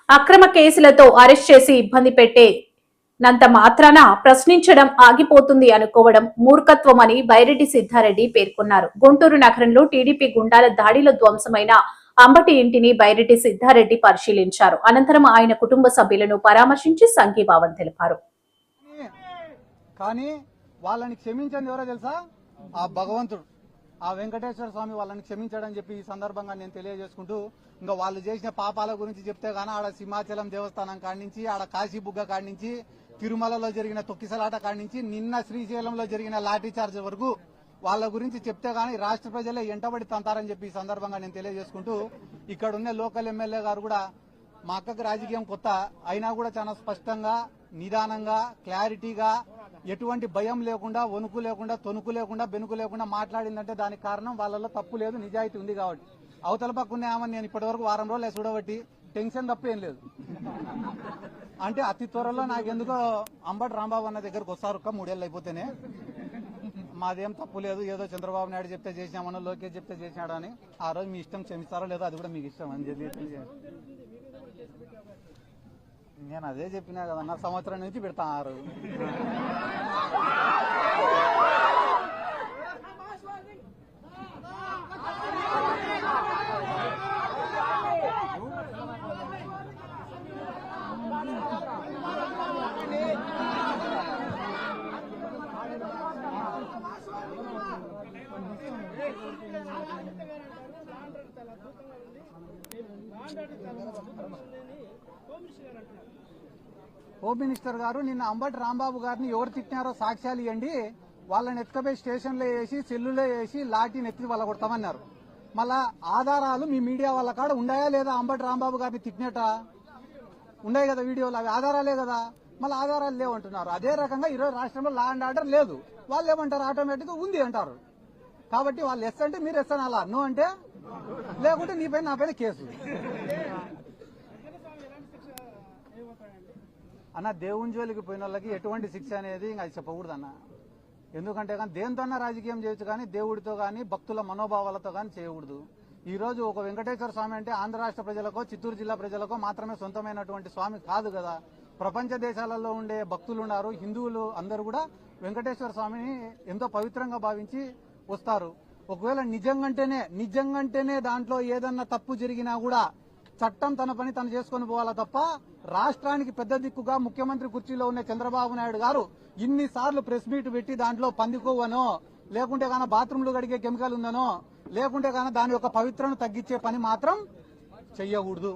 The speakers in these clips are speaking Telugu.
అక్రమ కేసులతో అరెస్ట్ చేసి ఇబ్బంది పెట్టేనంత మాత్రాన ప్రశ్నించడం ఆగిపోతుంది అనుకోవడం మూర్ఖత్వమని బైరెడ్డి సిద్ధారెడ్డి పేర్కొన్నారు. గుంటూరు నగరంలో టీడీపీ గుండాల దాడిలో ధ్వంసమైన అంబటి ఇంటిని బైరెడ్డి సిద్ధారెడ్డి పరిశీలించారు. అనంతరం ఆయన కుటుంబ సభ్యులను పరామర్శించి సంఘీభావం తెలిపారు. కానీ వాళ్ళని క్షమించండి ఎవరో తెలుసా? ఆ భగవంతుడు, ఆ వెంకటేశ్వర స్వామి వాళ్ళని క్షమించాడని చెప్పి ఈ సందర్భంగా నేను తెలియజేసుకుంటూ, ఇంకా వాళ్ళు చేసిన పాపాల గురించి చెప్తే గానీ ఆడ సింహాచలం దేవస్థానం కాడి నుంచి, ఆడ కాశీబుగ్గ కాడి నుంచి, తిరుమలలో జరిగిన తొక్కిసలాట కాడి నుంచి, నిన్న శ్రీశైలంలో జరిగిన లాఠీ చార్జ్ వరకు వాళ్ళ గురించి చెప్తే గానీ రాష్ట్ర ప్రజలే ఎంటబడి తంతారని చెప్పి ఈ సందర్భంగా నేను తెలియజేసుకుంటూ, ఇక్కడ ఉన్న లోకల్ ఎమ్మెల్యే గారు కూడా మా అక్కకి రాజకీయం కొత్త అయినా కూడా చాలా స్పష్టంగా, నిదానంగా, క్లారిటీగా, ఎటువంటి భయం లేకుండా, వణుకు లేకుండా, తొణుకు లేకుండా, బెనుకు లేకుండా మాట్లాడిందంటే దానికి కారణం వాళ్ళలో తప్పు లేదు, నిజాయితీ ఉంది కాబట్టి. అవతల పక్కనే ఆమెను నేను ఇప్పటివరకు వారం రోజులు చూడబట్టి టెన్షన్ తప్ప ఏం లేదు. అంటే అతి త్వరలో నాకెందుకో అంబటి రాంబాబు అన్న దగ్గరకు వస్తారు, 3 ఏళ్ళు అయిపోతేనే. మాదేం తప్పు లేదు, ఏదో చంద్రబాబు నాయుడు చెప్తే చేసినామనో, లోకేష్ చెప్తే చేసినాడు అని. ఆ రోజు మీ ఇష్టం, క్షమిస్తారో లేదో అది కూడా మీకు ఇష్టం అని చెప్పి నేను అదే చెప్పినా కదన్నా, సంవత్సరం నుంచి పెడతారు. హోమ్ మినిస్టర్ గారు నిన్న అంబటి రాంబాబు గారిని ఎవరు తిట్టినారో సాక్ష్యాలు ఇవ్వండి, వాళ్ళని ఎత్తుకపోయి స్టేషన్లో వేసి, సెల్లులో వేసి, లాఠీని ఎత్తి వాళ్ళ కొడతామన్నారు. మళ్ళా ఆధారాలు మీ మీడియా వాళ్ళ కాడ ఉన్నాయా లేదా? అంబటి రాంబాబు గారిని తిట్టినట ఉన్నాయి కదా వీడియోలు, అవి ఆధారాలే కదా. మళ్ళీ ఆధారాలు లేవంటున్నారు. అదే రకంగా ఈరోజు రాష్ట్రంలో లా అండ్ ఆర్డర్ లేదు, వాళ్ళు ఏమంటారు? ఆటోమేటిక్ గా ఉంది అంటారు. కాబట్టి వాళ్ళు ఎస్ అంటే మీరు ఎస్ అనాలా, నో అంటే లేకుంటే నీ పైన నా పైన కేసు. అన్న, దేవుని జోలికి పోయిన వాళ్ళకి ఎటువంటి శిక్ష అనేది ఇంకా అది చెప్పకూడదు అన్న. ఎందుకంటే కానీ దేంతో రాజకీయం చేయొచ్చు, కానీ దేవుడితో కానీ భక్తుల మనోభావాలతో కానీ చేయకూడదు. ఈ రోజు ఒక వెంకటేశ్వర స్వామి అంటే ఆంధ్ర రాష్ట్ర ప్రజలకో, చిత్తూరు జిల్లా ప్రజలకో మాత్రమే సొంతమైనటువంటి స్వామి కాదు కదా. ప్రపంచ దేశాలలో ఉండే భక్తులు ఉన్నారు, హిందువులు అందరూ కూడా వెంకటేశ్వర స్వామిని ఎంతో పవిత్రంగా భావించి వస్తారు. ఒకవేళ నిజంగంటేనే దాంట్లో ఏదన్నా తప్పు జరిగినా కూడా చట్టం తన పని తను చేసుకుని పోవాలా తప్ప, రాష్ట్రానికి పెద్ద దిక్కుగా ముఖ్యమంత్రి కుర్చీలో ఉన్న చంద్రబాబు నాయుడు గారు ఇన్నిసార్లు ప్రెస్ మీట్ పెట్టి దాంట్లో పందికొవ్వనో, లేకుంటే గాన బాత్రూంలు కడిగే కెమికల్ ఉందనో, లేకుంటే గాన దాని యొక్క పవిత్రను తగ్గించే పని మాత్రం చెయ్యకూడదు.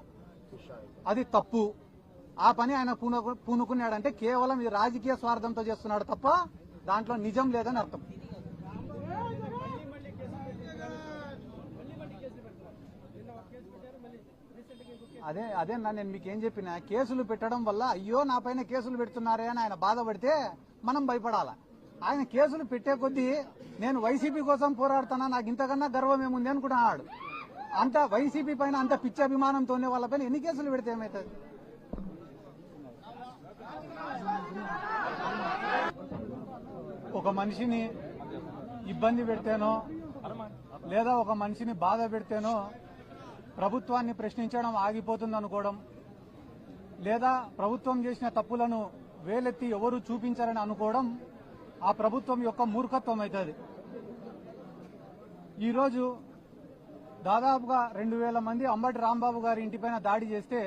అది తప్పు. ఆ పని ఆయన పూనుకున్నాడంటే కేవలం ఈ రాజకీయ స్వార్థంతో చేస్తున్నాడు తప్ప దాంట్లో నిజం లేదని అర్థం. అదే నేను మీకేం చెప్పినా, కేసులు పెట్టడం వల్ల అయ్యో నా పైన కేసులు పెడుతున్నారే అని ఆయన బాధపడితే మనం భయపడాలా. ఆయన కేసులు పెట్టే కొద్దీ నేను వైసీపీ కోసం పోరాడుతున్నా, నాకు ఇంతకన్నా గర్వం ఏముంది అనుకుంటున్నాడు. అంత వైసీపీ పైన అంత పిచ్చి అభిమానంతోనే వాళ్ళ పైన ఎన్ని కేసులు పెడితే ఏమవుతుంది? ఒక మనిషిని ఇబ్బంది పెడితేనో, లేదా ఒక మనిషిని బాధ పెడితేనో ప్రభుత్వాన్ని ప్రశ్నించడం ఆగిపోతుంది అనుకోవడం, లేదా ప్రభుత్వం చేసిన తప్పులను వేలెత్తి ఎవరు చూపించారని అనుకోవడం ఆ ప్రభుత్వం యొక్క మూర్ఖత్వం అవుతుంది. ఈరోజు దాదాపుగా 2000 మంది అంబటి రాంబాబు గారి ఇంటిపైన దాడి చేస్తే,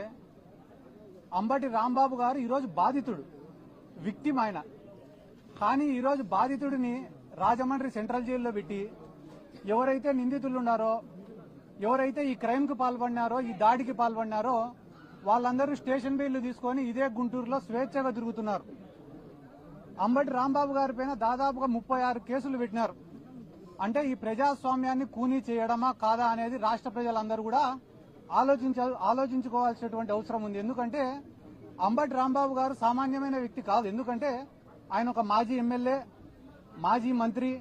అంబటి రాంబాబు గారు ఈరోజు బాధితుడు, విక్టిమ్ ఆయన. కానీ ఈరోజు బాధితుడిని రాజమండ్రి సెంట్రల్ జైల్లో పెట్టి ఎవరైతే నిందితులు ఉన్నారో, ఎవరైతే ఈ క్రైమ్ కు పాల్పడినారో, ఈ దాడికి పాల్పడినారో వాళ్ళందరూ స్టేషన్ బెయిల్ తీసుకొని ఇదే గుంటూరులో స్వేచ్ఛగా తిరుగుతున్నారు. అంబటి రాంబాబు గారి పైన దాదాపుగా 36 కేసులు పెట్టినారు. అంటే ఈ ప్రజాస్వామ్యాన్ని కూనీ చేయడమా కాదా అనేది రాష్ట్ర ప్రజలందరూ కూడా ఆలోచించుకోవాల్సినటువంటి అవసరం ఉంది. ఎందుకంటే అంబటి రాంబాబు గారు సామాన్యమైన వ్యక్తి కాదు. ఎందుకంటే ఆయన ఒక మాజీ ఎమ్మెల్యే, మాజీ మంత్రి,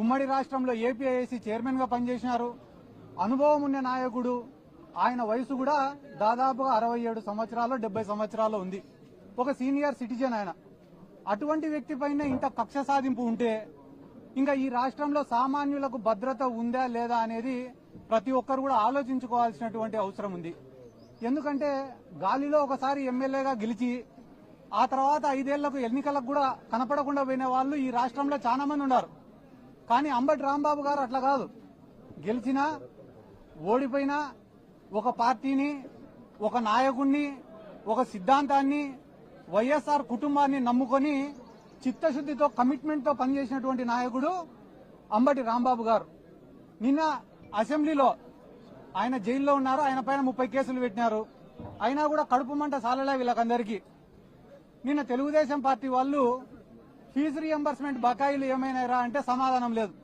ఉమ్మడి రాష్ట్రంలో ఏపీఐఏసీ చైర్మన్ గా పనిచేసినారు, అనుభవం ఉన్న నాయకుడు. ఆయన వయసు కూడా దాదాపుగా 67 సంవత్సరాలు 70 సంవత్సరాలు ఉంది. ఒక సీనియర్ సిటిజన్ ఆయన. అటువంటి వ్యక్తి పైన ఇంత కక్ష సాధింపు ఉంటే ఇంకా ఈ రాష్ట్రంలో సామాన్యులకు భద్రత ఉందా లేదా అనేది ప్రతి ఒక్కరు కూడా ఆలోచించుకోవాల్సినటువంటి అవసరం ఉంది. ఎందుకంటే గాలిలో ఒకసారి ఎమ్మెల్యేగా గెలిచి ఆ తర్వాత 5 ఏళ్లకు ఎన్నికలకు కూడా కనపడకుండా పోయిన వాళ్ళు ఈ రాష్ట్రంలో చాలా మంది ఉన్నారు. కానీ అంబటి రాంబాబు గారు అట్లా కాదు. గెలిచినా ఓడిపోయినా ఒక పార్టీని, ఒక నాయకుడిని, ఒక సిద్ధాంతాన్ని, వైఎస్ఆర్ కుటుంబాన్ని నమ్ముకొని చిత్తశుద్దితో కమిట్మెంట్తో పనిచేసినటువంటి నాయకుడు అంబటి రాంబాబు గారు. నిన్న అసెంబ్లీలో ఆయన జైల్లో ఉన్నారు. ఆయన పైన 30 కేసులు పెట్టినారు. అయినా కూడా కడుపు మంట సాలలే వీళ్ళకందరికీ. నిన్న తెలుగుదేశం పార్టీ వాళ్ళు ఫీజు రియంబర్స్మెంట్ బకాయిలు ఏమైనారా అంటే సమాధానం లేదు.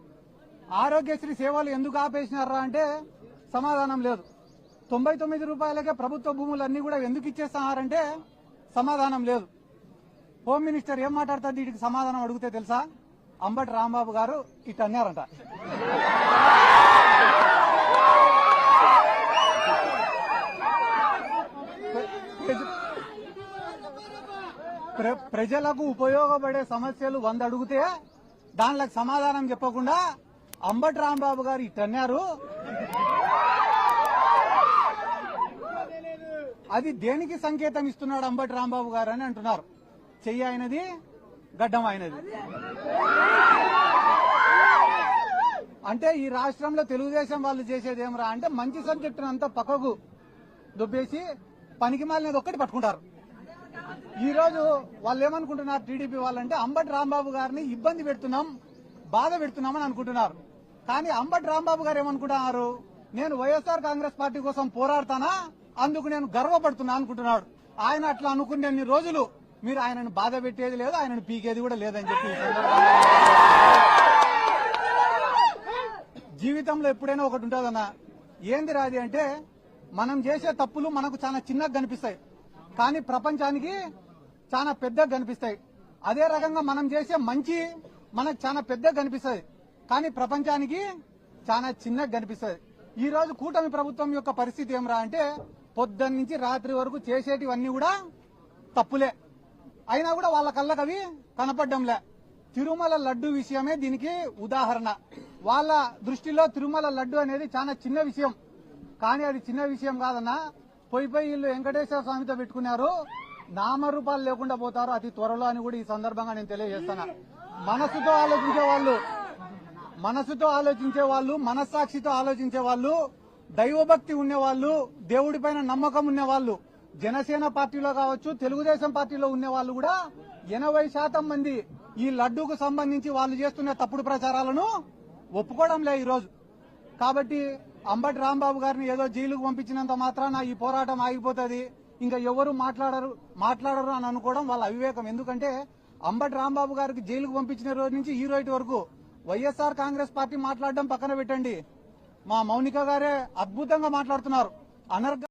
ఆరోగ్యశ్రీ సేవలు ఎందుకు ఆపేసినారా అంటే సమాధానం లేదు. 99 రూపాయలకే ప్రభుత్వ భూములన్నీ కూడా ఎందుకు ఇచ్చేస్తున్నారంటే సమాధానం లేదు. హోమ్ మినిస్టర్ ఏం మాట్లాడుతుంది వీటికి సమాధానం అడిగితే తెలుసా? అంబటి రాంబాబు గారు ఇట్ అన్నారంట. ప్రజలకు ఉపయోగపడే సమస్యలు 100 అడిగితే దానిలకు సమాధానం చెప్పకుండా అంబటి రాంబాబు గారు ఇట్టన్నారు. అది దేనికి సంకేతం ఇస్తున్నాడు అంబటి రాంబాబు గారు అని అంటున్నారు. చెయ్యి అయినది, గడ్డం అయినది. అంటే ఈ రాష్ట్రంలో తెలుగుదేశం వాళ్ళు చేసేది ఏమరా అంటే మంచి సబ్జెక్టును అంతా పక్కకు దుబ్బేసి పనికి మాలినది ఒక్కటి పట్టుకుంటారు. ఈ రోజు వాళ్ళు ఏమనుకుంటున్నారు టీడీపీ వాళ్ళంటే అంబటి రాంబాబు గారిని ఇబ్బంది పెడుతున్నాం, బాధ పెడుతున్నామని అనుకుంటున్నారు. కానీ అంబటి రాంబాబు గారు ఏమనుకుంటున్నారు? నేను వైఎస్ఆర్ కాంగ్రెస్ పార్టీ కోసం పోరాడతానా, అందుకు నేను గర్వపడుతున్నా అనుకుంటున్నాడు. ఆయన అట్లా అనుకునే రోజులు మీరు ఆయనను బాధ పెట్టేది లేదు, ఆయనను పీకేది కూడా లేదని చెప్పి జీవితంలో ఎప్పుడైనా ఒకటి ఉంటుందన్నా. ఏంది రాది అంటే మనం చేసే తప్పులు మనకు చాలా చిన్నగా కనిపిస్తాయి, కానీ ప్రపంచానికి చాలా పెద్దగా కనిపిస్తాయి. అదే రకంగా మనం చేసే మంచి మనకు చాలా పెద్దగా కనిపిస్తుంది, కానీ ప్రపంచానికి చాలా చిన్నగా కనిపిస్తుంది. ఈ రోజు కూటమి ప్రభుత్వం యొక్క పరిస్థితి ఏమరా అంటే పొద్దున్న నుంచి రాత్రి వరకు చేసేటివన్నీ కూడా తప్పులే. అయినా కూడా వాళ్ళ కళ్ళకు అవి కనపడ్డంలే. తిరుమల లడ్డు విషయమే దీనికి ఉదాహరణ. వాళ్ళ దృష్టిలో తిరుమల లడ్డు అనేది చాలా చిన్న విషయం, కానీ అది చిన్న విషయం కాదన్నా. పోయి వీళ్ళు వెంకటేశ్వర స్వామితో పెట్టుకున్నారు, నామరూపాలు లేకుండా పోతారు అతి త్వరలో అని కూడా ఈ సందర్భంగా నేను తెలియజేస్తున్నా. మనసుతో ఆలోచించే వాళ్ళు, మనస్సాక్షితో ఆలోచించే వాళ్ళు, దైవభక్తి ఉన్నవాళ్ళు, దేవుడి పైన నమ్మకం ఉన్నవాళ్ళు, జనసేన పార్టీలో కావచ్చు, తెలుగుదేశం పార్టీలో ఉన్న వాళ్ళు కూడా 80% మంది ఈ లడ్డూకు సంబంధించి వాళ్ళు చేస్తున్న తప్పుడు ప్రచారాలను ఒప్పుకోవడం లే ఈరోజు. కాబట్టి అంబటి రాంబాబు గారిని ఏదో జైలుకు పంపించినంత మాత్రాన ఈ పోరాటం ఆగిపోతుంది, ఇంకా ఎవరు మాట్లాడరు అని అనుకోవడం వాళ్ళ అవివేకం. ఎందుకంటే అంబటి రాంబాబు గారికి జైలుకు పంపించిన రోజు నుంచి ఈ రోజు వరకు వైఎస్ఆర్ కాంగ్రెస్ పార్టీ మాట్లాడడం పక్కన పెట్టండి, మా మౌనిక గారే అద్భుతంగా మాట్లాడుతున్నారు.